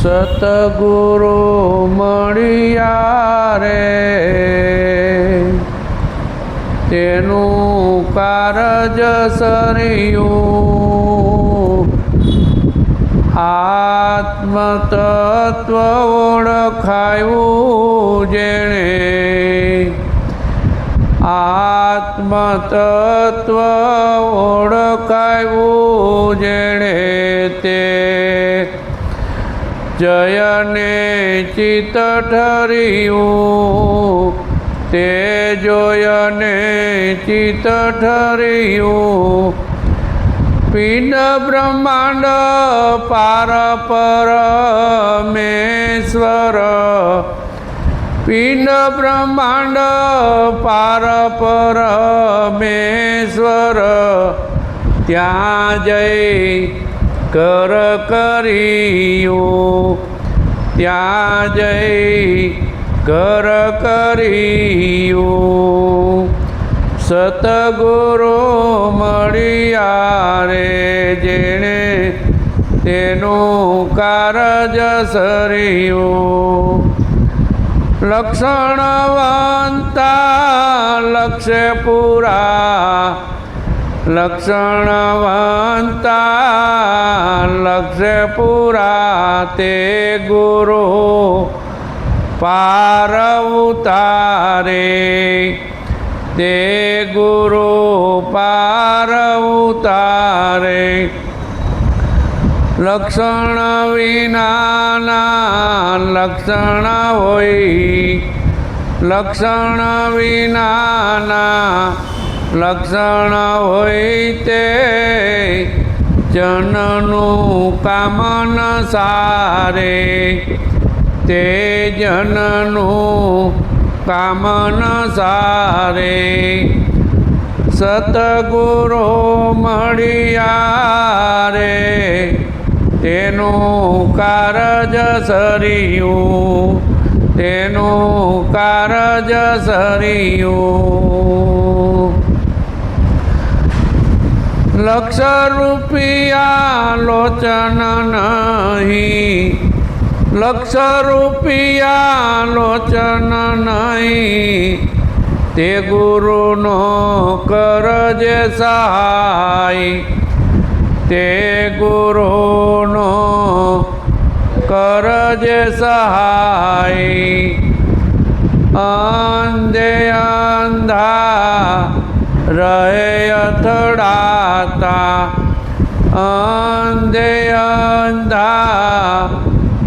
સતગુરુ મળ્યા રે તેનું કારજ સર્યું આત્મતત્વ ઓળખાયું જેણે આત્મતત્વ ઓળખાયું જેણે તે જયને ચિત્ત ઠર્યું તે જોયને ચિત્ત ઠર્યું પિંડ બ્રહ્માંડ પાર પરમેશ્વર પિંડ બ્રહ્માંડ પાર પરમેશ્વર ત્યાં જઈ કર કર્યું ત્યાં જઈ કર કર્યું સતગુરુ મળ્યા રે જેણે તેનું કારજ સર્યું લક્ષણવંતા લક્ષે પૂરા લક્ષણવંતા લક્ષે પૂરા તે ગુરુ પાર ઉતારે તે ગુરુ પાર ઉતારે લક્ષણ વિનાના લક્ષણ હોય લક્ષણ વિનાના લક્ષણ હોય તે જનનું કામ ન સારે તે જનનું કામ ન સારે સતગુરુ મળ્યા રે તેનું કારજ સર્યું તેનું કારજ સર્યું લક્ષ રૂપિયા લોચન નહીં લક્ષ રૂપિયા લોચન નહીં તે ગુરુનો કરજે સહાય તે ગુરુનો કરજે સહાય અંધે અંધા રહે અથડાતા અંધે અંધા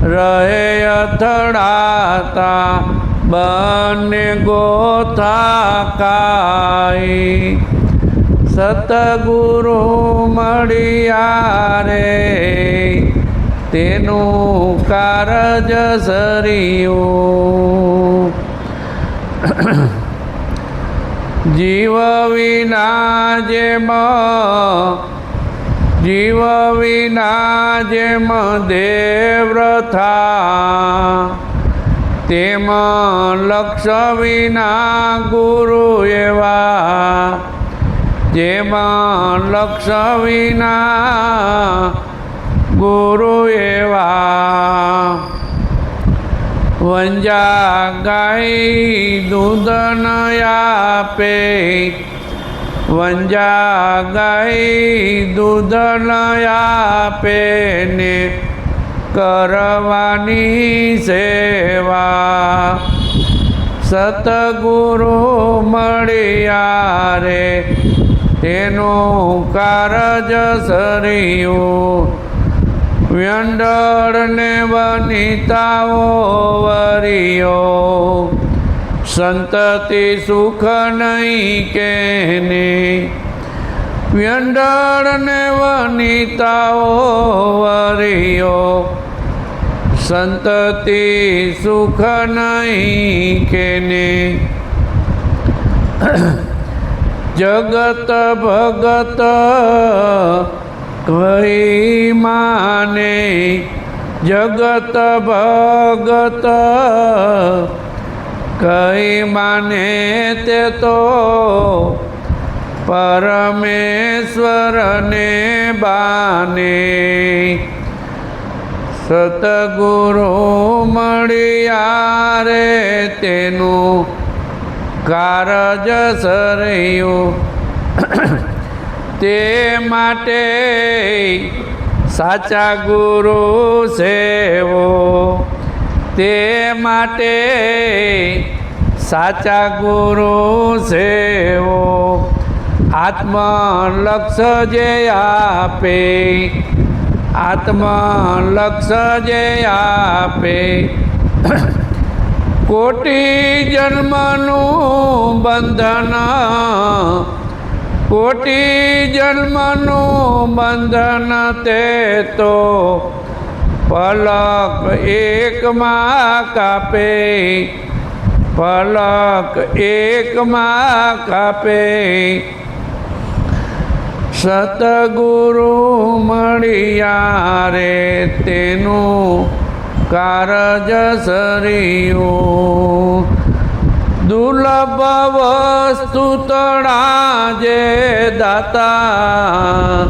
રહે અથડાતા બંને ગોથા કાય સતગુરુ મળ્યા રે તેનું કારજ સર્યું જીવ વિના જેમ દેવ થા તેમ લક્ષ વિના ગુરુ એવા જેમાં લક્ષ વિના ગુરુ એવા વંજા ગાય દૂધ ન આપે વંજા ગાય દૂધ ન આપે ને કરવાની સેવા સતગુરુ મળ્યા રે તેનું કારજ સર્યું વ્યંડળ ને વનિતાઓ વરિયો સંતતિ સુખ નહીં કેને વ્યંડળ ને વનિતાઓ વરિયો સંતતિ સુખ નહીં કેને જગત ભગત કઈ માને જગત ભગત કઈ માને તે તો પરમેશ્વરને બાને સતગુરુ મળ્યા રે તેનું કારજ સરયું તે માટે સાચા ગુરુ સેવો તે માટે સાચા ગુરુ સેવો આત્મલક્ષ જે આપે આત્મલક્ષ જે આપે કોટી જન્મનું બંધન કોટી જન્મનું બંધન તે તો પલક એકમાં કાપે પલક એકમાં કાપે સતગુરુ મળ્યા રે તેનું કારજ સરયું દુર્લભ વસ્તુ તણા જે દાતા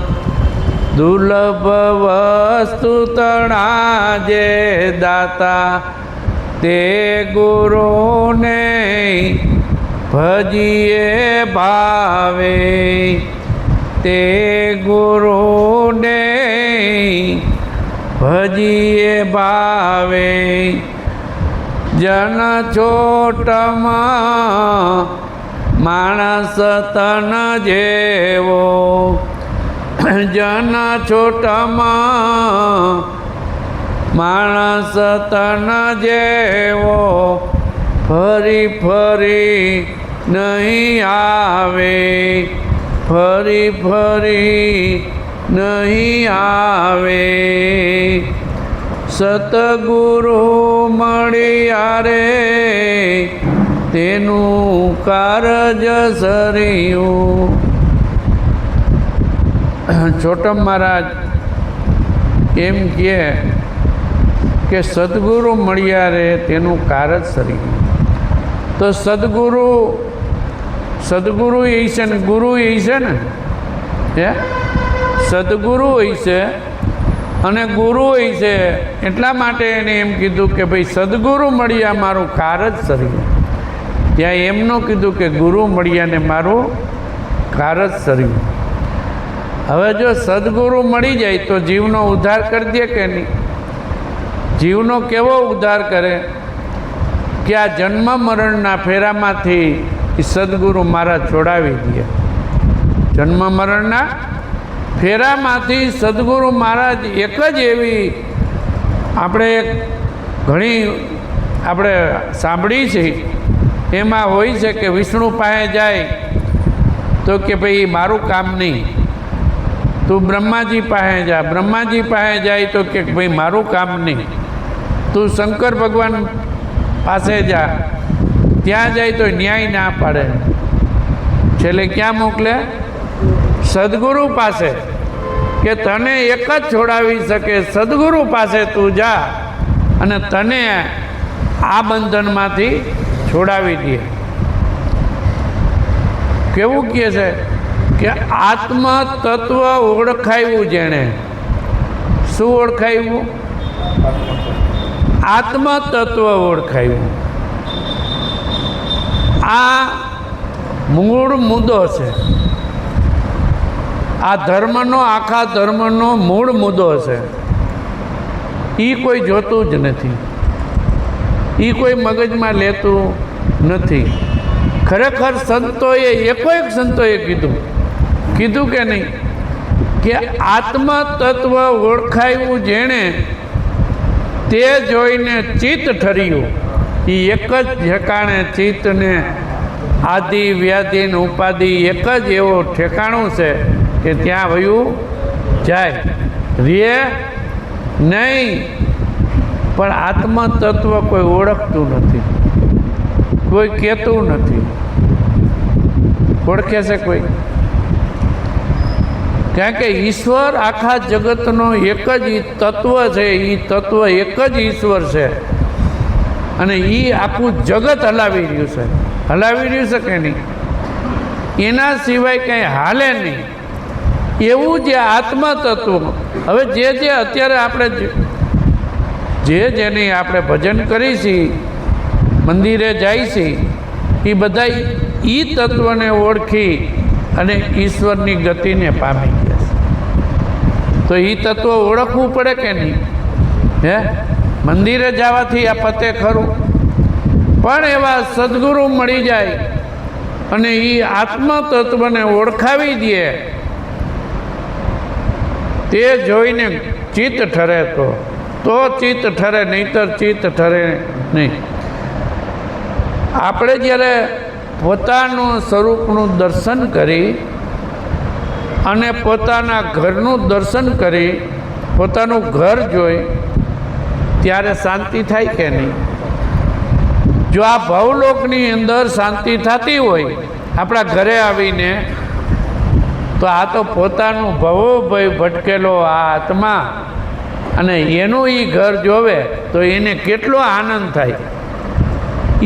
દુર્લભ વસ્તુ તણા જે દાતા તે ગુરુને ભજીએ ભાવે તે ગુરુને ભજીએ ભાવે જન છોટમાં માણસ તન જેવો જન છોટમાં માણસ તન જેવો ફરી ફરી નહીં આવે ફરી ફરી નહીં આવે સતગુરુ મળ્યા રે તેનું કારજ સરયું છોટમ મહારાજ એમ કહે કે સદગુરુ મળ્યા રે તેનું કારજ સરયું તો સદગુરુ એ છે ને ગુરુ એ છે ને હે સદગુરુ હોય છે અને ગુરુ હોય છે એટલા માટે એને એમ કીધું કે ભાઈ સદગુરુ મળ્યા મારું કારજ સરયું ત્યાં એમનું કીધું કે ગુરુ મળ્યા ને મારું કારજ સરયું હવે જો સદગુરુ મળી જાય તો જીવનો ઉદ્ધાર કરી દે કે નહીં જીવનો કેવો ઉદ્ધાર કરે કે આ જન્મ મરણના ફેરામાંથી એ સદગુરુ મારા છોડાવી દે જન્મ મરણના ફેરામાંથી સદગુરુ મહારાજ એક જ એવી આપણે ઘણી આપણે સાંભળી છે એમાં હોય છે કે વિષ્ણુ પાસે જાય તો કે ભાઈ મારું કામ નહીં તું બ્રહ્માજી પાસે જા બ્રહ્માજી પાસે જાય તો કે ભાઈ મારું કામ નહીં તું શંકર ભગવાન પાસે જા ત્યાં જાય તો ન્યાય ના પાડે છેલ્લે ક્યાં મોકલે સદગુરુ પાસે કે તને એક જ છોડાવી શકે સદગુરુ પાસે તું જા અને તને આ બંધનમાંથી છોડાવી દે કેવું કહે છે કે આત્મ તત્વ ઓળખાયું જેણે શું ઓળખાયું આત્મ તત્વ ઓળખાયું આ મૂળ મુદ્દો છે આ ધર્મનો આખા ધર્મનો મૂળ મુદ્દો છે એ કોઈ જોતું જ નથી એ કોઈ મગજમાં લેતું નથી ખરેખર સંતોએ એકોએક સંતોએ કીધું કે નહીં કે આત્મ તત્વ ઓળખાયું જેણે તે જોઈને ચિત્ત ઠર્યું એ એક જ ઠેકાણે ચિત્તને આદિ વ્યાધિ ને ઉપાધિ એક જ એવો ઠેકાણું છે કે ત્યાં વયું જાય રે નહીં પણ આત્મ તત્વ કોઈ ઓળખતું નથી કોઈ કહેતું નથી ઓળખે છે કોઈ કારણ કે ઈશ્વર આખા જગતનો એક જ તત્વ છે એ તત્વ એક જ ઈશ્વર છે અને એ આખું જગત હલાવી રહ્યું છે કે નહીં એના સિવાય કંઈ હાલે નહીં એવું જે આત્મા તત્વ હવે જે અત્યારે આપણે જેની આપણે ભજન કરી છીએ, મંદિરે જાય છે, એ બધા એ તત્વને ઓળખી અને ઈશ્વરની ગતિને પામી ગયા છે. તો એ તત્વ ઓળખવું પડે કે નહીં? હે, મંદિરે જવાથી આ પતે ખરું, પણ એવા સદગુરુ મળી જાય અને એ આત્મ તત્વને ઓળખાવી દે, તે જોઈને ચિત્ત ઠરે તો ચિત્ત ઠરે, નહીતર ચિત્ત ઠરે નહીં. આપણે જ્યારે પોતાનું સ્વરૂપનું દર્શન કરી અને પોતાના ઘરનું દર્શન કરી, પોતાનું ઘર જોઈ, ત્યારે શાંતિ થાય કે નહીં? જો આ ભવલોકની અંદર શાંતિ થતી હોય આપણા ઘરે આવીને, તો આ તો પોતાનું ભવોભય ભટકેલો આ આત્મા અને એનું એ ઘર જોવે તો એને કેટલો આનંદ થાય.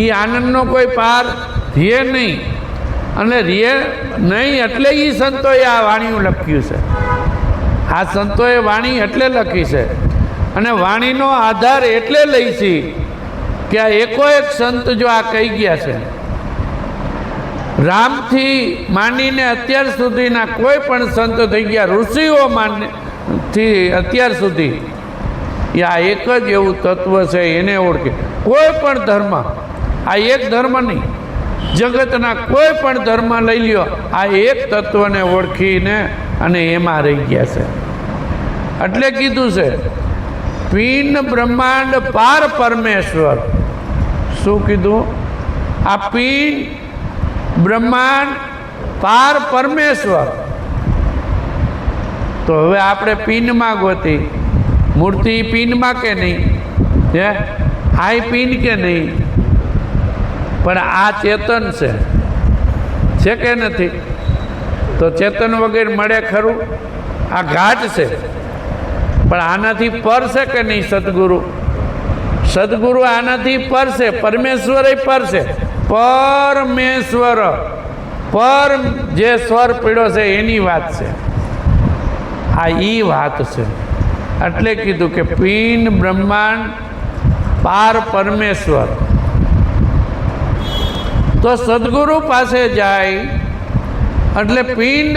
એ આનંદનો કોઈ પાર રીએ નહીં, અને રીએ નહીં એટલે એ સંતોએ આ વાણીઓ લખ્યું છે. આ સંતોએ વાણી એટલે લખી છે, અને વાણીનો આધાર એટલે લઈ છે કે આ એકોએક સંત જો આ કહી ગયા છે, રામથી માંડીને અત્યાર સુધીના કોઈ પણ સંત થઈ ગયા, ઋષિઓ થી અત્યાર સુધી, એ આ એક જ એવું તત્વ છે, એને ઓળખે. કોઈ પણ ધર્મ, આ એક ધર્મ નહીં, જગતના કોઈ પણ ધર્મ લઈ લ્યો, આ એક તત્વને ઓળખીને અને એમાં રહી ગયા છે. એટલે કીધું છે પિંડ બ્રહ્માંડ પાર પરમેશ્વર. શું કીધું? આ પિંડ બ્રહ્માંડ પાર પરમેશ્વર. તો હવે આપણે પિંડમાં ગોતી, મૂર્તિ પિંડમાં કે નહીં? હે, આ પિંડ કે નહીં? પણ આ ચેતન છે કે નથી? તો ચેતન વગેરે મળે ખરું? આ ઘાટ છે, પણ આનાથી પર છે કે નહીં? સદગુરુ, સદગુરુ આનાથી પર છે, પરમેશ્વર પર છે. પરમેશ્વર, પર જે સ્વર પીડ્યો છે એની વાત છે, આ ઈ વાત છે. એટલે કીધું કે પિંડ બ્રહ્માંડ પાર પરમેશ્વર. તો સદગુરુ પાસે જાય એટલે પિંડ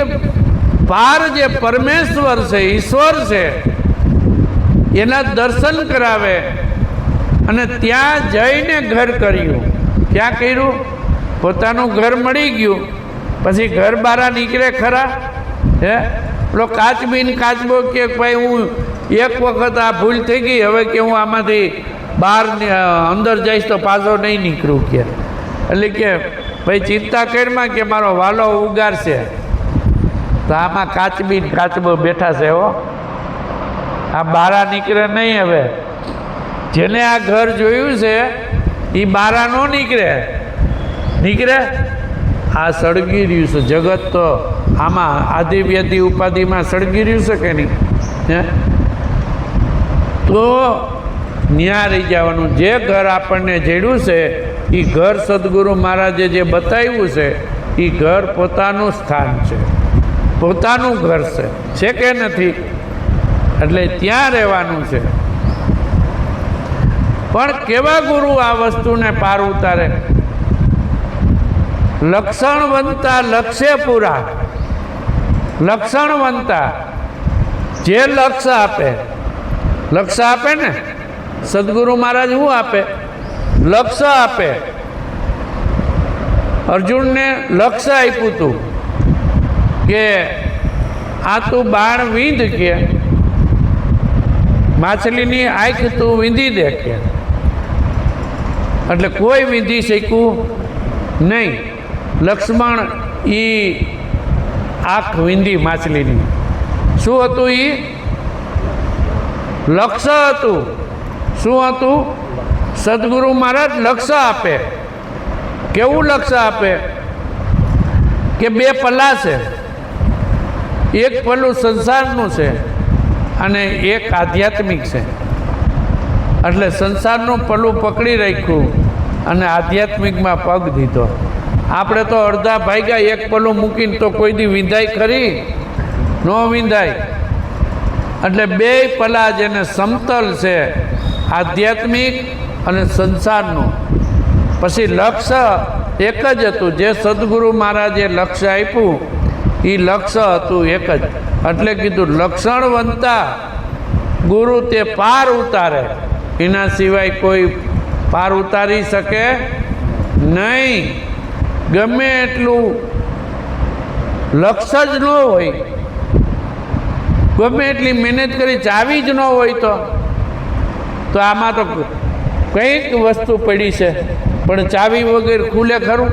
પાર જે પરમેશ્વર છે, ઈશ્વર છે, એના દર્શન કરાવે અને ત્યાં જઈને ઘર કર્યું. ક્યાં કર્યું? પોતાનું ઘર મળી ગયું પછી ઘર બહાર નીકળે ખરા? હે, પેલો કાચબીન કાચબો કે ભાઈ હું એક વખત આ ભૂલ થઈ ગઈ, હવે કે હું આમાંથી બહાર અંદર જઈશ તો પાછો નહીં નીકળું કે. એટલે કે ભાઈ ચિંતા કરમાં કે મારો વાલો ઉગારશે. તો આમાં કાચબીન કાચબો બેઠા છે હો, આ બારા નીકળે નહીં. હવે જેને આ ઘર જોયું છે એ બારા ન નીકળે. આ સળગી રહ્યું છે જગત, તો આમાં આદિ વ્યાધિ ઉપાધિમાં સળગી રહ્યું છે કે નહીં? હે, તો ન્યા રહી જવાનું. જે ઘર આપણને જેડ્યું છે એ ઘર સદગુરુ મહારાજે જે બતાવ્યું છે એ ઘર પોતાનું સ્થાન છે, પોતાનું ઘર છે કે નથી? એટલે ત્યાં રહેવાનું છે. પણ કેવા ગુરુ આ વસ્તુને પાર ઉતારે? લક્ષણવંતા લક્ષ્ય પૂરા. લક્ષણવંતા જે લક્ષ્ય આપે, લક્ષ્ય આપે ને સદગુરુ મહારાજ શું આપે? લક્ષ્ય આપે. અર્જુનને લક્ષ્ય આપ્યું હતું કે આ તું બાણ વીંધ કે માછલીની આંખ તું વીંધી દે કે. એટલે કોઈ વીંધી શક્યું નહીં. લક્ષ્મણ એ આંખ વીંધી માછલીની. શું હતું? એ લક્ષ્ય હતું. શું હતું? સદગુરુ મહારાજ લક્ષ્ય આપે. કેવું લક્ષ્ય આપે? કે બે પલ્લા છે, એક પલ્લું સંસારનું છે અને એક આધ્યાત્મિક છે. એટલે સંસારનું પલ્લું પકડી રાખ્યું અને આધ્યાત્મિકમાં પગ દીધો. આપણે તો અડધા ભાગ્યા એક પલ્લું મૂકીને તો કોઈ દી વિંધાય ખરી? ન વિંધાય. એટલે બે પલ્લા જેને સમતલ છે આધ્યાત્મિક અને સંસારનું. પછી લક્ષ્ય એક જ હતું, જે સદગુરુ મહારાજે લક્ષ્ય આપ્યું એ લક્ષ્ય હતું એક જ. એટલે કીધું લક્ષણવંતા ગુરુ તે પાર ઉતારે, એના સિવાય કોઈ પાર ઉતારી શકે નહીં. ગમે એટલું લક્ષ્ય જ ન હોય, ગમે એટલી મહેનત કરી ચાવી જ ન હોય તો આમાં તો કંઈક વસ્તુ પડી છે, પણ ચાવી વગર ખુલે ખરું?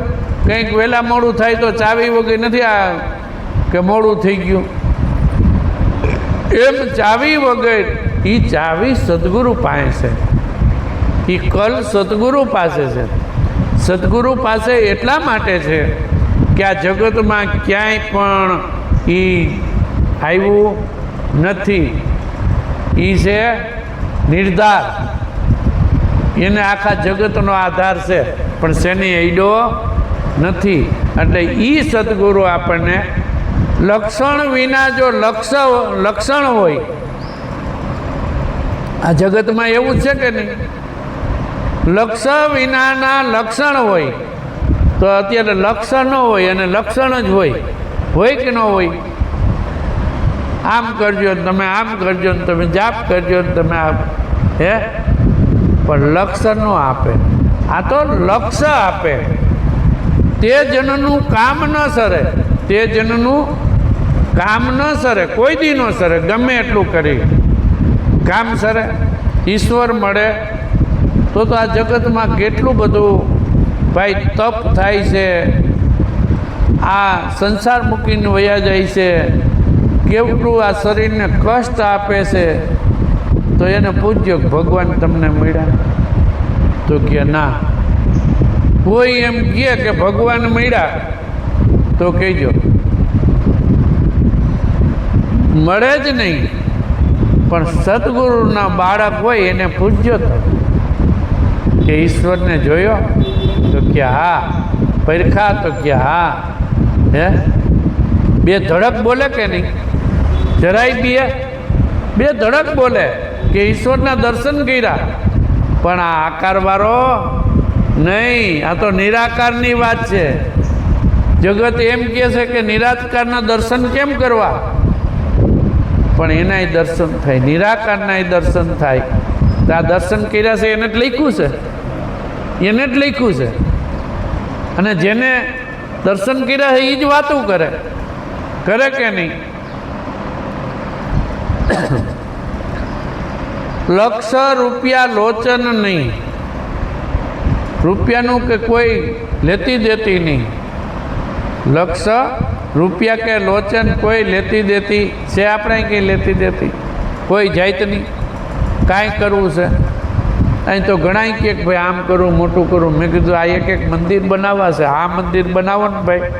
કંઈક વહેલા મોડું થાય તો ચાવી વગર નથી આ કે મોડું થઈ ગયું. એમ ચાવી વગર એ ચાવી સદગુરુ પાસે છે, એ કલ સદગુરુ પાસે છે. સદગુરુ પાસે એટલા માટે છે કે આ જગતમાં ક્યાંય પણ એ આવ્યું નથી. એ છે નિર્ધાર, એને આખા જગતનો આધાર છે, પણ શેની અડ્યો નથી. એટલે એ સદગુરુ આપણને લક્ષણ વિના જો લક્ષણ હોય, આ જગતમાં એવું છે કે નહીં? લક્ષ્ય વિનાના લક્ષણ હોય તો અત્યારે લક્ષ્ય ન હોય અને લક્ષણ જ હોય કે ન હોય? આમ કરજો ને તમે આમ કરજો ને તમે જાપ કરજો ને તમે આમ, હે? પણ લક્ષ્ય ન આપે. આ તો લક્ષ્ય આપે. તે જનનું કામ ન સરે, તે જનનું કામ ન સરે, કોઈ દી ન સરે. ગમે એટલું કરી કામ સરે, ઈશ્વર મળે તો આ જગતમાં કેટલું બધું ભાઈ તપ થાય છે, આ સંસાર મૂકીને વયા જાય છે, કેવડું આ શરીરને કષ્ટ આપે છે. તો એને પૂછજો ભગવાન તમને મળ્યા? તો કે ના. કોઈ એમ કહે કે ભગવાન મળ્યા તો કહેજો મળે જ નહીં. પણ સદગુરુના બાળક હોય એને પૂછજો તો કે ઈશ્વરને જોયો? તો કે હા. પરખા? તો કે હા. હે? બે ધડક બોલે કે નહીં? જરાય બે ધડક બોલે કે ઈશ્વરના દર્શન કર્યા, પણ આ આકારવાળો નહીં. આ તો નિરાકારની વાત છે. જગત એમ કહે છે કે નિરાકારના દર્શન કેમ કરવા? પણ એનાય દર્શન થાય, નિરાકારનાય દર્શન થાય. તો આ દર્શન કર્યા છે એને જ લખ્યું છે, એને જ લખ્યું છે. અને જેને દર્શન કર્યા છે એ જ વાતું કરે કે નહીં? લક્ષ રૂપિયા લોચન નહીં. રૂપિયાનું કે કોઈ લેતી દેતી નહીં. લક્ષ રૂપિયા કે લોચન કોઈ લેતી દેતી છે? આપણે કંઈ લેતી દેતી કોઈ જાતની કાંઈ કરવું છે? અહીં તો ઘણાય કે ભાઈ આમ કરું, મોટું કરું. મેં કીધું આ એક મંદિર બનાવવા છે. આ મંદિર બનાવો ને ભાઈ,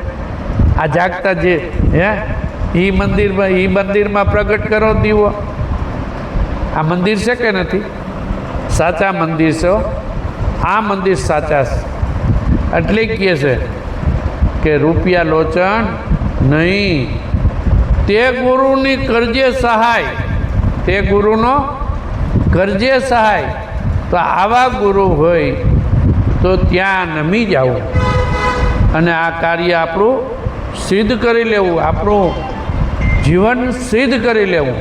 આ જાગતા જે હે એ મંદિરમાં પ્રગટ કરો દીવો. આ મંદિર છે કે નથી? સાચા મંદિર છે. આ મંદિર સાચા છે. એટલે કહે છે કે રૂપિયા લોચન નહીં. તે ગુરુની કરજે સહાય, તે ગુરુનો કરજે સહાય. તો આવા ગુરુ હોય તો ત્યાં નમી જવું અને આ કાર્ય આપણું સિદ્ધ કરી લેવું, આપણું જીવન સિદ્ધ કરી લેવું.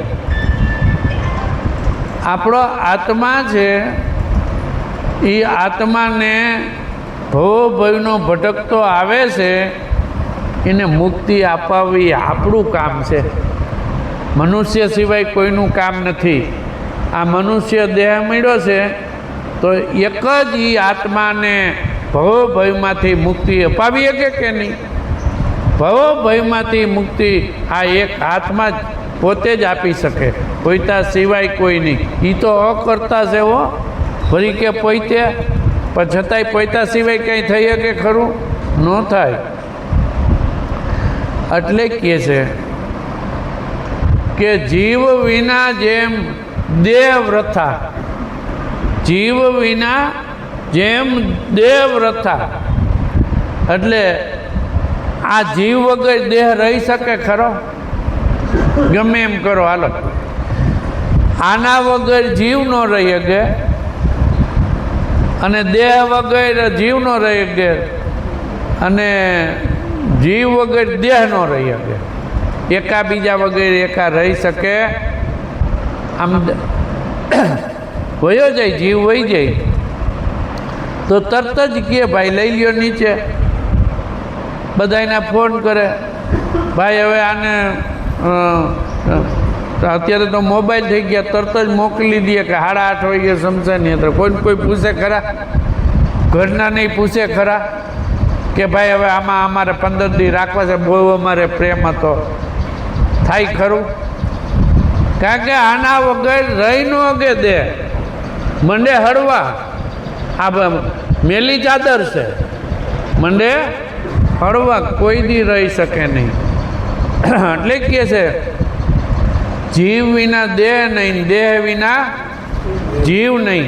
આપણો આત્મા છે એ આત્માને ભવનો ભટકતો આવે છે, એને મુક્તિ અપાવવી આપણું કામ છે. મનુષ્ય સિવાય કોઈનું કામ નથી. આ મનુષ્ય દેહ મળ્યો છે તો એક જ એ આત્માને ભવમાંથી મુક્તિ અપાવી શકે કે નહીં? ભવમાંથી મુક્તિ આ એક આત્મા જ પોતે જ આપી શકે, પોતા સિવાય કોઈ નહીં. એ તો અકર્તા છે હો, ફરી કે પોતે, પણ છતાંય પોતા સિવાય કંઈ થઈ શકે ખરું? ન થાય. એટલે કહે છે કે જીવ વિના જેમ દેહ વ્રથા, જીવ વિના જેમ દેહ વ્રથા. એટલે આ જીવ વગર દેહ રહી શકે ખરો? ગમે એમ કરો હાલો, આના વગર જીવ ન રહી શકે અને દેહ વગર જીવ ન રહી શકે અને જીવ વગર દેહ ન રહી શકે. એકા બીજા વગર એકા રહી શકે આમ વયો જાય, જીવ વહી જાય તો તરત જ કહે ભાઈ લઈ લ્યો નીચે. બધાને ફોન કરે, ભાઈ હવે આને અત્યારે તો મોબાઈલ થઈ ગયા, તરત જ મોકલી દે કે 8:30 વાગે સમસાની અંદર. કોઈ પૂછે ખરા? ઘરના નહીં પૂછે ખરા કે ભાઈ હવે આમાં અમારે 15 દી રાખવા છે, બહુ અમારે પ્રેમ હતો? થાય ખરું? કારણ કે આના વગર રહી ન અગે દે મંડે હળવા. આ મેલી ચાદર છે, મંડે હળવા, કોઈ દી રહી શકે નહીં. એટલે કે છે જીવ વિના દેહ નહીં, દેહ વિના જીવ નહીં.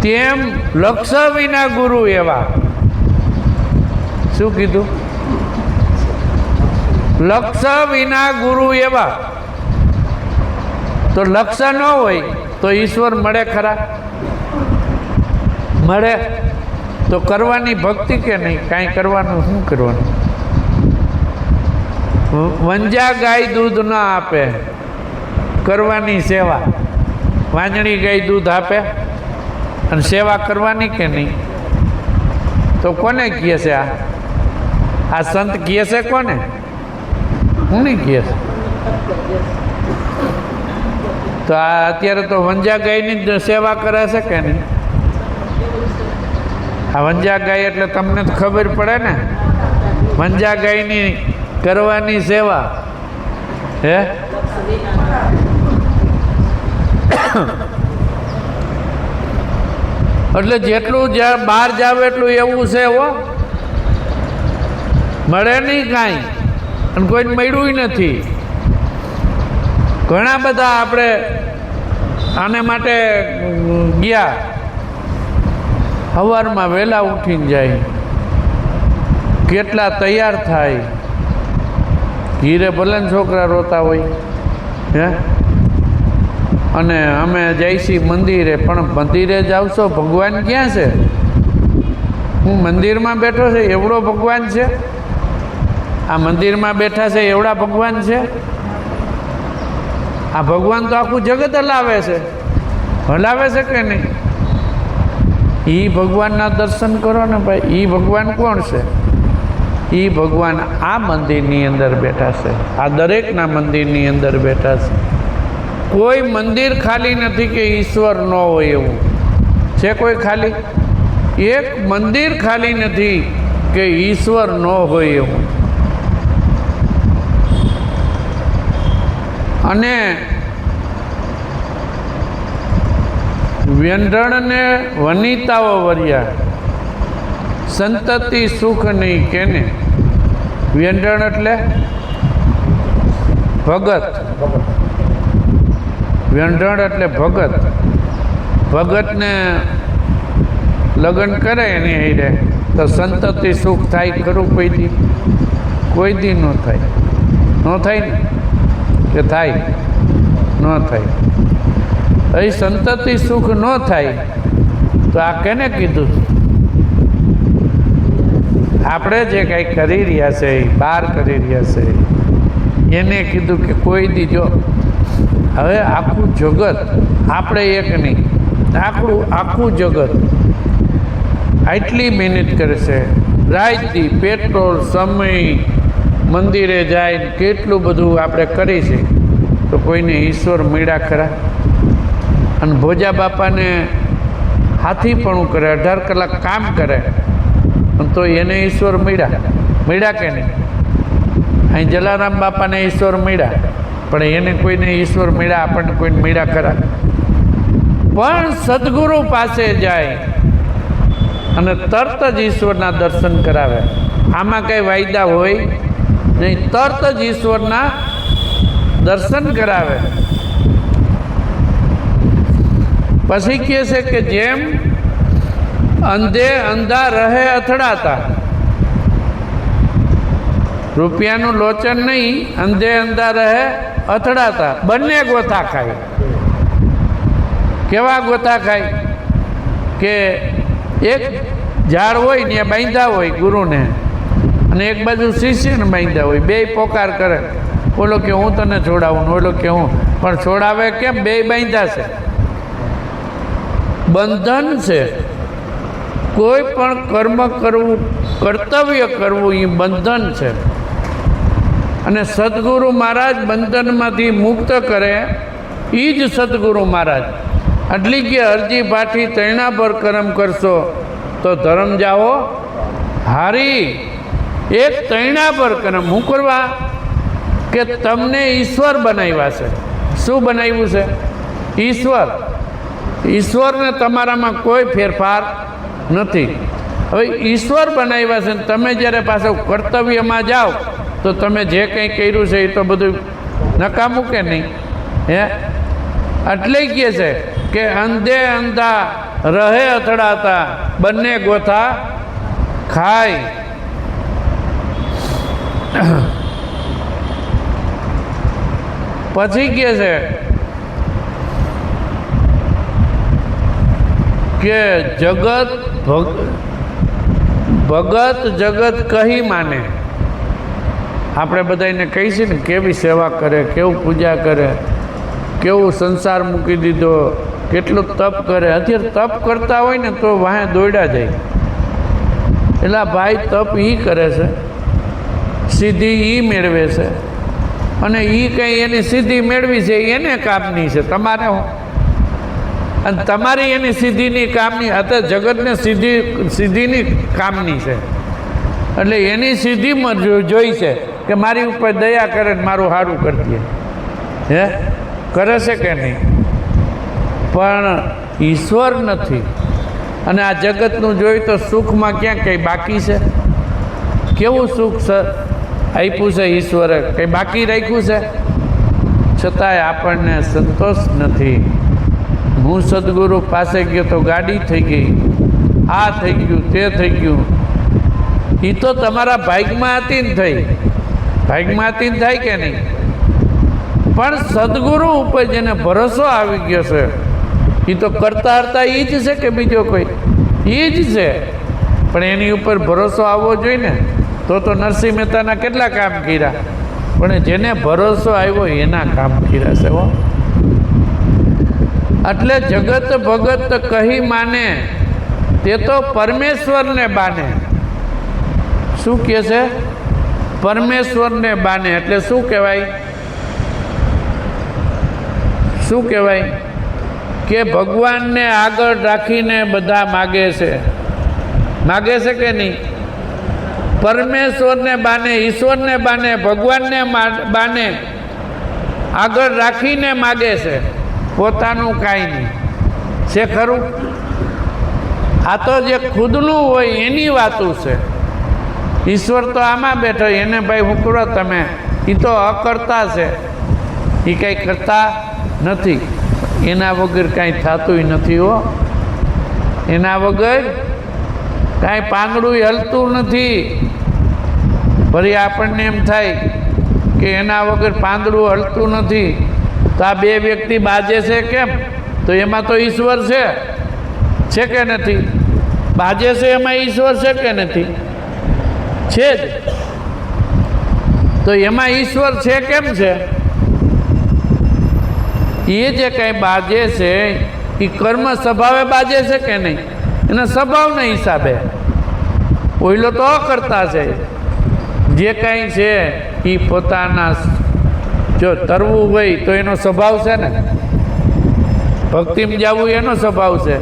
તેમ લક્ષ્ય વિના ગુરુ એવા. શું કીધું? લક્ષ્ય વિના ગુરુ એવા. તો લક્ષ્ય ન હોય તો ઈશ્વર મળે ખરા? મળે તો કરવાની ભક્તિ કે નહીં? કાંઈ કરવાનું, શું કરવાનું? વંજા ગાય દૂધ ન આપે, કરવાની સેવા. વાંજણી ગાય દૂધ આપે અને સેવા કરવાની કે નહીં? તો કોને કહે છે આ સંત કહે છે? કોને? હું નહીં કહે છે. તો આ અત્યારે તો વંજા ગાયની જ સેવા કરે છે કે નહીં? આ વંજા ગાય એટલે તમને તો ખબર પડે ને, વંજા ગાયની કરવાની સેવા. હે એટલે જેટલું બહાર જાવ એટલું એવું છે હો, મળે નહીં કાંઈ, અને કોઈને મળ્યું નથી. ઘણા બધા આપણે આને માટે ગયા, સવારમાં વહેલા ઉઠીને જાય, કેટલા તૈયાર થાય, ઘીરે ભલે છોકરા રોતા હોય, હે, અને અમે જઈશી મંદિરે, પણ મંદિરે જાવશો, ભગવાન ક્યાં છે? હું મંદિરમાં બેઠો છે એવડો ભગવાન છે? આ મંદિરમાં બેઠા છે એવડા ભગવાન છે? આ ભગવાન તો આખું જગત હલાવે છે, હલાવે છે કે નહીં? એ ભગવાનના દર્શન કરો ને ભાઈ. એ ભગવાન કોણ છે? એ ભગવાન આ મંદિરની અંદર બેઠા છે, આ દરેકના મંદિરની અંદર બેઠા છે. કોઈ મંદિર ખાલી નથી કે ઈશ્વર ન હોય એવું છે? કોઈ ખાલી? એક મંદિર ખાલી નથી કે ઈશ્વર ન હોય એવું. અને વ્યંઢણને વનિતાઓ વર્યા, સંતતિ સુખ નહીં કેને. વ્યંઢણ એટલે ભગત. વ્યંઢણ એટલે ભગત. ભગતને લગ્ન કરે એની હારે તો સંતતિ સુખ થાય ખરું? કોઈ દી? કોઈ દી ન થાય. ન થાય ને કે થાય? ન થાય. એ સંતતિ સુખ ન થાય તો આ કેને કીધું? આપણે જે કંઈ કરી રહ્યા છે, બહાર કરી રહ્યા છે, એને કીધું કે કોઈ દી જો હવે આખું જગત, આપણે એક નહીં, આખું જગત આટલી મહેનત કરે છે, રાતથી પેટ્રોલ, સમય, મંદિરે જાય, કેટલું બધું આપણે કરી છે, તો કોઈને ઈશ્વર મળ્યા ખરા? અને ભોજા બાપાને હાથીપણું કરે, 18 કલાક કામ કરે, તો એને ઈશ્વર મળ્યા કે નહીં? અહીં જલારામ બાપાને ઈશ્વર મળ્યા, પણ એને કોઈને ઈશ્વર મળ્યા? આપણને કોઈને મળ્યા ખરા? પણ સદગુરુ પાસે જાય અને તરત જ ઈશ્વરના દર્શન કરાવે. આમાં કંઈ વાયદા હોય નહીં, તરત જ ઈશ્વરના દર્શન કરાવે. પછી કહે છે કે જેમ અંધે અંધા રહે અથડાતા, રૂપિયાનું લોચન નહીં, અંધે અંધા રહે અથડાતા, બંને ગોથા ખાય. કેવા ગોતા ખાય કે એક ઝાડ હોય ને બાંધ્યા હોય ગુરુને, અને એક બાજુ શિષ્યને બાંધ્યા હોય, બે પોકાર કરે, ઓલો કે હું તને છોડાવું ને ઓલો કે હું, પણ છોડાવે કેમ? બે બાંધ્યા છે, બંધન છે. કોઈ પણ કર્મ કરવું, કર્તવ્ય કરવું એ બંધન છે. અને સદગુરુ મહારાજ બંધનમાંથી મુક્ત કરે એ જ સદગુરુ મહારાજ. એટલે કે અરજી પાઠી તૈણા પર કર્મ કરશો તો ધર્મ જાઓ હારી. એક તૈણા પર કર્મ હું કરવા કે તમને ઈશ્વર બનાવ્યા છે. શું બનાવ્યું છે? ઈશ્વર. ઈશ્વરને તમારામાં કોઈ ફેરફાર નથી. હવે ઈશ્વર બનાવ્યા છે, તમે જ્યારે પાછો કર્તવ્યમાં જાઓ તો તમે જે કંઈ કર્યું છે એ તો બધું નકામું કે નહીં? હે, એટલે કહે છે કે અંધે અંધા રહે અથડાતા, બંને ગોથા ખાય. પછી કહે છે કે જગત ભગત જગત કહી માને. આપણે બધાને કહીએ ને કેવી સેવા કરે, કેવું પૂજા કરે, કેવું સંસાર મૂકી દીધો, કેટલું તપ કરે. અત્યારે તપ કરતા હોય ને તો વાહે દોડ્યા જાય. એટલે ભાઈ તપ એ કરે છે, સિદ્ધિ એ મેળવે છે, અને એ કંઈ એની સિદ્ધિ મેળવી છે એને કામની છે. તમારે હું અને તમારી એની સિદ્ધિની કામની, અત્યારે જગતને સિદ્ધિની કામની છે. એટલે એની સિદ્ધિમાં જોઈ છે કે મારી ઉપર દયા કરે ને મારું સારું કરતી. હે, કરે છે કે નહીં? પણ ઈશ્વર નથી. અને આ જગતનું જોઈ તો સુખમાં ક્યાં કંઈ બાકી છે? કેવું સુખ આપ્યું છે ઈશ્વરે? કંઈ બાકી રાખ્યું છે? છતાંય આપણને સંતોષ નથી. હું સદગુરુ પાસે ગયો તો ગાડી થઈ ગઈ, આ થઈ ગયું, તે થઈ ગયું. એ તો તમારા ભાગમાં હતી ને થઈ, ભાગમાં હતી ને થાય કે નહીં? પણ સદગુરુ ઉપર જેને ભરોસો આવી ગયો છે એ તો કરતા હરતા એ જ છે કે બીજો કોઈ? એ જ છે. પણ એની ઉપર ભરોસો આવવો જોઈએ ને. તો નરસિંહ મહેતાના કેટલા કામ કર્યા, પણ જેને ભરોસો આવ્યો એના કામ કર્યા છે. હો, એટલે જગત ભગત કહી માને તે તો પરમેશ્વરને બાને. શું કહે છે? પરમેશ્વરને બાને. એટલે શું કહેવાય? શું કહેવાય? કે ભગવાનને આગળ રાખીને બધા માગે છે. માગે છે કે નહીં? પરમેશ્વરને બાને, ઈશ્વરને બાને, ભગવાનને બાને આગળ રાખીને માગે છે. પોતાનું કાંઈ નહીં છે ખરું? આ તો જે ખુદનું હોય એની વાતું છે. ઈશ્વર તો આમાં બેઠો, એને ભાઈ હું કરો તમે, એ તો અકર્તા છે, એ કંઈ કરતા નથી. એના વગર કાંઈ થતું નથી. હો, એના વગર કાંઈ પાંદડું હલતું નથી. ફરી આપણને એમ થાય કે એના વગર પાંદડું હલતું નથી. તો આ બે વ્યક્તિ બાજે છે કેમ? તો એમાં તો ઈશ્વર છે કે નથી? બાજે છે એમાં ઈશ્વર છે કે નથી? છે જ. તો એમાં ઈશ્વર છે કેમ છે? એ જે કંઈ બાજે છે એ કર્મ સ્વભાવે બાજે છે કે નહીં? એના સ્વભાવના હિસાબે. ઓઈલો તો કરતા છે. જે કાંઈ છે એ પોતાના, જો તરવું હોય તો એનો સ્વભાવ છે ને, ભક્તિમાં જવું એનો સ્વભાવ છે,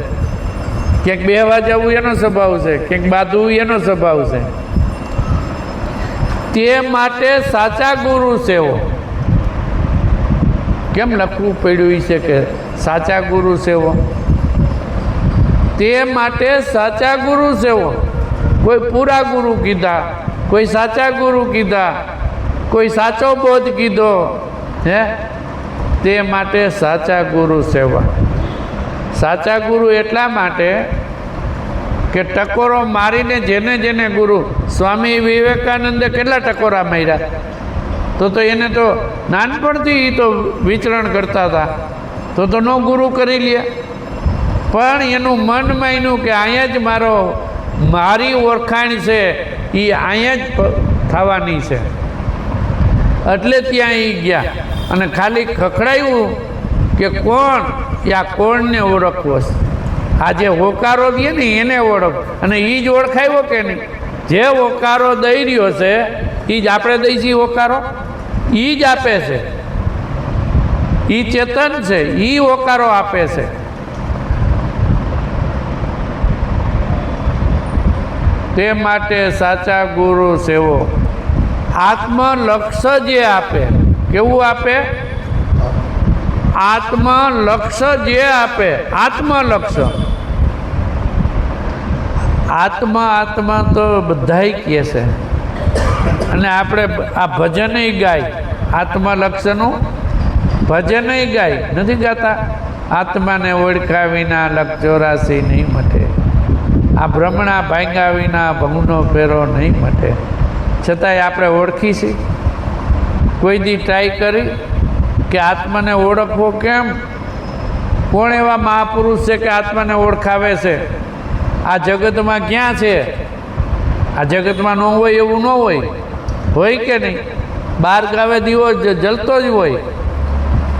ક્યાંક બેહવા જવું એનો સ્વભાવ છે, ક્યાંક બાંધવું એનો સ્વભાવ છે. તે માટે સાચા ગુરુ સેવો. કેમ લખવું પડ્યું છે કે સાચા ગુરુ સેવો? તે માટે સાચા ગુરુ સેવો. કોઈ પૂરા ગુરુ કીધા, કોઈ સાચા ગુરુ કીધા, કોઈ સાચો બોધ કીધો. હે, તે માટે સાચા ગુરુ સેવા. સાચા ગુરુ એટલા માટે કે ટકોરો મારીને જેને ગુરુ, સ્વામી વિવેકાનંદે કેટલા ટકોરા માર્યા? તો એને તો નાનપણથી તો વિચરણ કરતા હતા. તો ન ગુરુ કરી લે. પણ એનું મન માન્યું કે અહીંયા જ મારી ઓળખાણ છે, એ અહીંયા જ થવાની છે, એટલે ત્યાં એ ગયા અને ખાલી ખખડાયું કે કોણ, એ આ કોણને ઓળખવો છે, આ જે હોકારો દે ને એને ઓળખ, અને એ જ ઓળખાયો કે નહીં. જે હોકારો દઈ રહ્યો છે એ જ આપણે દઈ છીએ, હોકારો એ જ આપે છે, એ ચેતન છે, એ હોકારો આપે છે. તે માટે સાચા ગુરુ સેવો આત્મલક્ષ જે આપે, કેવું આપે? આત્મલક્ષ જે આપે, આત્મલક્ષ. આત્મા તો બધાય કહે છે, અને આપણે આ ભજન ગાય, આત્મલક્ષનું ભજન ગાય, નથી ગાતા? આત્માને ઓળખ્યા વિના લક્ષ 84 નહીં મટે, આ ભ્રમણા ભાંગ્યા વિના ભંગનો ફેરો નહીં મટે. છતાંય આપણે ઓળખીશી? કોઈ દી ટ્રાય કરી કે આત્માને ઓળખવો કેમ? કોણ એવા મહાપુરુષ છે કે આત્માને ઓળખાવે છે? આ જગતમાં ક્યાં છે? આ જગતમાં ન હોય એવું ન હોય, હોય કે નહીં? 12 ગાવે દીવો જલતો જ હોય,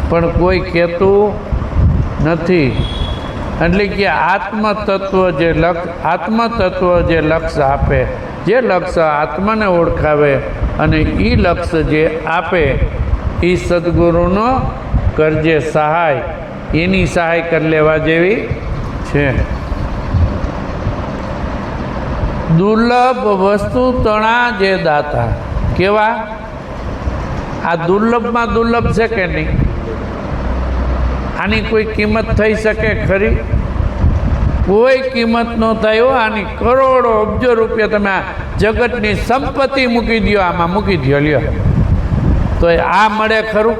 પણ કોઈ કહેતું નથી. એટલે કે આત્મતત્વ જે લક્ષ આપે, જે લક્ષ આત્માને ઓળખાવે અને એ લક્ષ જે આપે, એ સદગુરુનો કરજે સહાય, એની સહાય કરી લેવા જેવી છે. દુર્લભ વસ્તુ તણા જે દાતા, કેવા? આ દુર્લભમાં દુર્લભ છે કે નહીં? આની કોઈ કિંમત થઈ શકે ખરી? કોઈ કિંમત ન થાય હો આની. કરોડો અબજો રૂપિયા તમે આ જગતની સંપત્તિ મૂકી દો, આમાં મૂકી દો, લ્યો, તો આ મળે ખરું?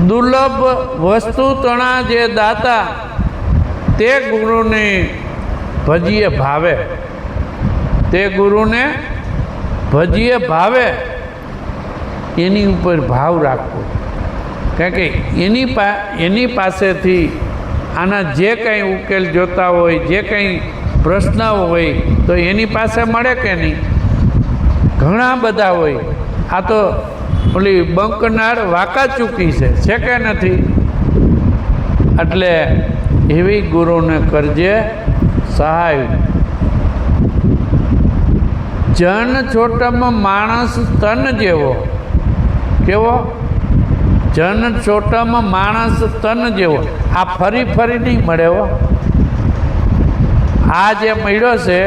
દુર્લભ વસ્તુ તણા જે દાતા, તે ગુરુને ભજીએ ભાવે, તે ગુરુને ભજીએ ભાવે, એની ઉપર ભાવ રાખવો. કારણ કે એની પાસેથી આના જે કંઈ ઉકેલ જોતા હોય, જે કંઈ પ્રશ્ન હોય, તો એની પાસે મળે કે નહીં? ઘણા બધા હોય. આ તો ઓલી બંકનાળ વાંકા ચૂકી છે કે નથી? એટલે એવી ગુરુને કરજે સહાય. જન છોટામાં માણસ તન જેવો, કેવો? જન છોટામાં માણસ તન જેવો. આ ફરી નહીં મળે હો. આ જે મળ્યો છે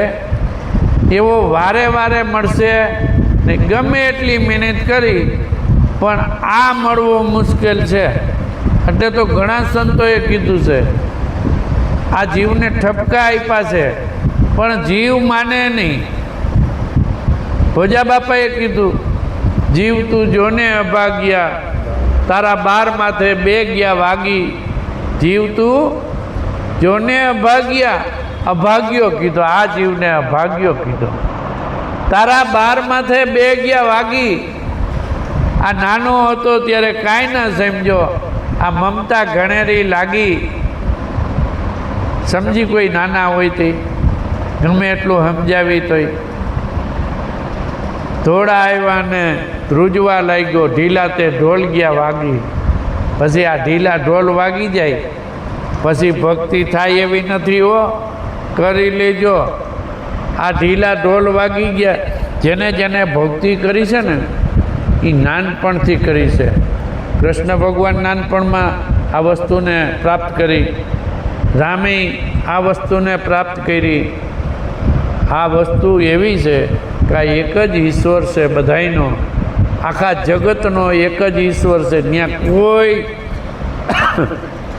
એવો વારે મળશે ને, ગમે એટલી મહેનત કરી પણ આ મળવો મુશ્કેલ છે. એટલે તો ઘણા સંતોએ કીધું છે, આ જીવને ઠપકા આપ્યા છે પણ જીવ માને નહીં. ભોજા બાપાએ કીધું, જીવ તું જોને અભાગ્યા, તારા 12 માથે 2 ગયા વાગી. જીવ તું જોને અભાગ્યા, અભાગ્યો કીધો, આ જીવને અભાગ્યો કીધો. તારા 12 માથે 2 ગયા વાગી. આ નાનો હતો ત્યારે કાંઈ ના સમજો, આ મમતા ઘણેરી લાગી. સમજી કોઈ નાના હોય તે ગમે એટલું સમજાવી તોય. ધોળા આવ્યા ને ધ્રુજવા લાગ્યો, ઢીલા તે ઢોલ ગયા વાગી. પછી આ ઢીલા ઢોલ વાગી જાય પછી ભક્તિ થાય એવી નથી હો, કરી લેજો. આ ઢીલા ઢોલ વાગી ગયા, જેને ભક્તિ કરી છે ને એ નાનપણથી કરી છે. કૃષ્ણ ભગવાન નાનપણમાં આ વસ્તુને પ્રાપ્ત કરી, રામે આ વસ્તુને પ્રાપ્ત કરી. આ વસ્તુ એવી છે કે આ એક જ ઈશ્વર છે બધાયનો, આખા જગતનો એક જ ઈશ્વર છે. ત્યાં કોઈ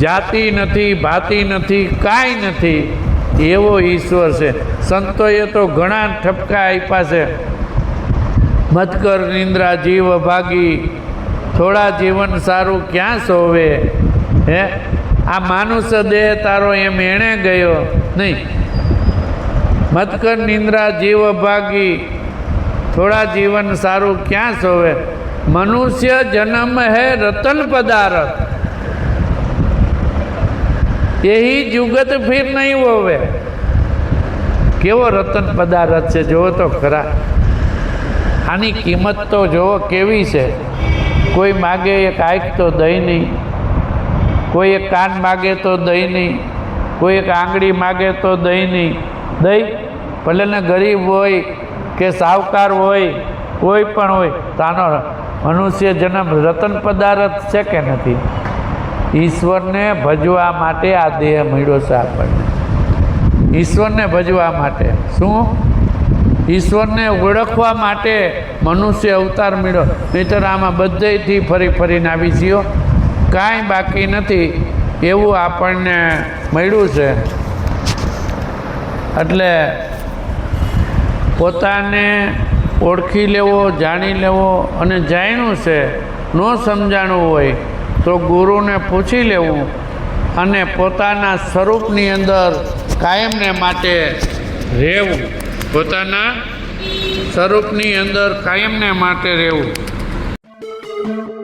જાતિ નથી, ભાતિ નથી, કાંઈ નથી, એવો ઈશ્વર છે. સંતોએ તો ઘણા ઠપકા આપ્યા છે. મતકર નિંદ્રા જીવ ભાગી, થોડા જીવન સારું ક્યાં સોવે. હે, આ માનુષ દેહ તારો એમ એણે ગયો નહીં. મતકર નિંદ્રા જીવ ભાગી, થોડા જીવન સારું ક્યાં સોવે. મનુષ્ય જન્મ હે રતન પદાર્થ, यही जुगत फिर नहीं होवे। केवो रतन पदार्थ है, जो तो खरा आनी कीमत तो जो केवी से। कोई मागे एक आँख तो दई नहीं, कोई एक कान मागे तो दई नहीं, कोई एक आंगળી मागे तो दई नहीं। दई भले ने गरीब होय के सावकार होय, कोई पण होय, तानो मनुष्य जन्म रतन पदार्थ है के नहीं? ईश्वर ने भजवा माटे आ देह मळ्यो छे आपणे। ईश्वर ने भजवा माटे शू? ईश्वर ने ओळखवा माटे मनुष्य अवतार मळ्यो। नहीतर आमां बधेथी फरी फरीने आवी गयो, कांई बाकी नथी एवुं आपणने मळ्युं छे। एटले पोताने ओळखी लेवो, जाणी लेवो, अने जाण्युं छे न समजाणुं होय तो गुरुने पूछी लेवुं अने पोताना स्वरूपनी अंदर कायમને માટે રહેવું। પોતાના સ્વરૂપની અંદર કાયમને માટે રહેવું।